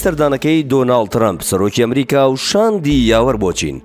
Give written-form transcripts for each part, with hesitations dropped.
سەردانەکەی دۆناڵد ترامپ سەرۆکی ئەمریکا و شاندی یاوەڕ بۆ چین.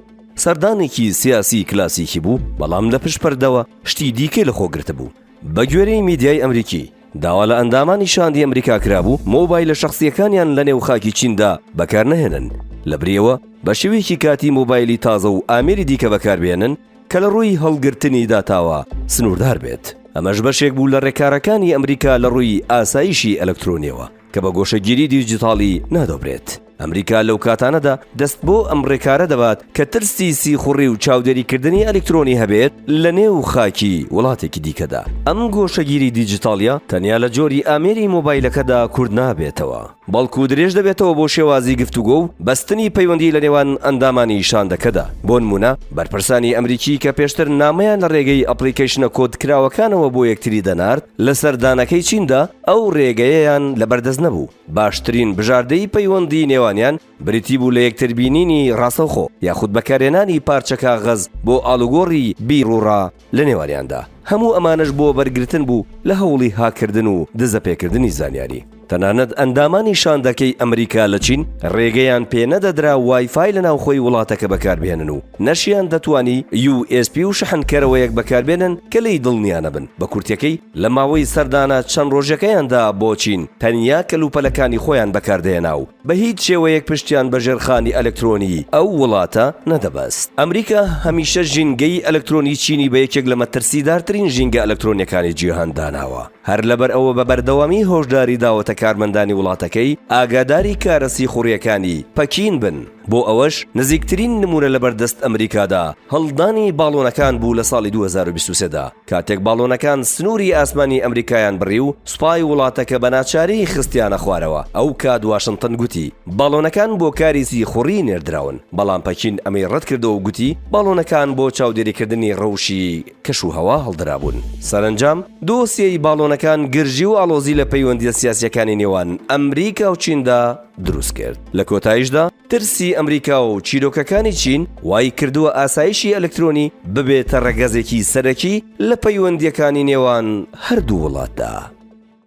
سەردانێکی سیاسی کلاسیکی بوو، بەڵام لە پشت پەردەوە شتی دیکەی لەخۆگرتە بوو. بە گوێرەی میدیای ئەمریکی داوا لە ئەندامانی شاندی ئەمریکا کرابوو مۆبایلە شەخسیەکانیان لە نێو خاکی چیندا بەکار نەهێنن، لە بریەوە بە شێوەیەکی کاتی مۆبایلی تازە و ئامێری دیکە بەکاربێنن کە لە ڕووی هەڵگرتنی داتاوە سنووردار بێت. ئەمەش بەشێک بوو لە ڕێکارەکانی ئەمریکا لە ڕووی ئاسایشی ئەلەکترۆنیەوە کە بە گۆشەگیری دیجیتاڵی نادۆبرێت. ئەمریکا لەو کاتانەدا دەست بۆ ئەم ڕێکارە دەبات کە ترسی سیخوڕی و چاودێریکردنی ئەلکترۆنی هەبێت لە نێو خاکی وڵاتێکی دیکەدا. ئەم گۆشەگیری دیجیتاڵیە تەنیا لە جۆری ئامێری مۆبایلەکەدا کورد نابێتەوە، بەڵکو درێژ دەبێتەوە بۆ شێوازی گفتوگۆ و بەستنی پەیوەندی لە نێوان ئەندامانی شاندەکەدا. بۆ نمونە بەرپرسانی ئەمریکی کە پێشتر نامەیان لە ڕێگەی ئەپلیکیشنە کۆدکراوەکانەوە بۆ یەکتری دەنارد لە سەردانەکەی چیندا ئەو ڕێگەیەیان لەبەردەست نەبوو. باشترین بژاردەی پەیوەندی نێوانیان بریتی بوو لە یەکتربینینی ڕاستەوخۆ یاخود بەکارهێنانی پارچە کاغەز بۆ ئاڵوگۆڕی بیرڕا لە نێوانیاندا. هەموو ئەمانش بۆ بەرگرتن بوو لە هەوڵی هاکردن و دزەپێکردنی زانیاری. تەنانەت ئەندامانی شاندەکەی ئەمریکا لە چین ڕێگەیان پێنەدەدرا وایفای لە ناوخۆی وڵاتەکە بەکاربێنن و نەشیان دەتوانی USB و شەحنکەرەوەیەک بەکاربێنن کە لی دڵنیانە بن. بە کورتەکەی لە ماوەی سەردانە چەند ڕۆژەکەیاندا بۆ چین تەنیا کەلوپەلەکانی خۆیان بەکاردێنا و بە هیچ شێوەیەک پشتیان بە ژێرخانی ئەلکترۆنی ئەو وڵاتە نەدەبەست. ئەمریکا هەمیشە ژینگەی ئەلکترۆنی چینی بە یەکێک لە مەترسیدارترین ژینگە ئەلکترۆنیەکانی جیهان داناوە. هەر لەبەر ئەوە بە بەردەوامی هۆشداری داوەتە کارمەندانی وڵاتەکەی ئاگاداری کارە سیخوڕیەکانی پەکین بن. بۆ ئەوەش نزیکترین نمونە لە بەردەست ئەمریکادا هەڵدانی باڵۆنەکان بوو لە ساڵی 2023دا کاتێک باڵۆنەکان سنووری ئاسمانی ئەمریکایان بڕی و سوپای وڵاتەکە بە ناچاری خستیانە خوارەوە. ئەو کات واشنتن گوتی باڵۆنەکان بۆ کاری سیخوڕی نێردراون، بەڵام پەکین ئەمەی ڕەت کردەوە و گوتی باڵۆنەکان بۆ چاودێریکردنی ڕەوشی کەش و هەوا هەڵدرابوون. سەرنجام دۆسیەی باڵۆنەکان گرژی و ئاڵۆزی لە پەیوەندیە سیاسیەکانی نێوان ئەمریکا و چیندا دروست کرد. لە کۆتاییشدا ترسی ئەمریکا و چیرۆکەکانی چین وای کردووە ئاسایشی ئەلکترۆنی ببێتە ڕەگەزێکی سەرەکی لە پەیوەندیەکانی نێوان هەردوو وڵاتدا.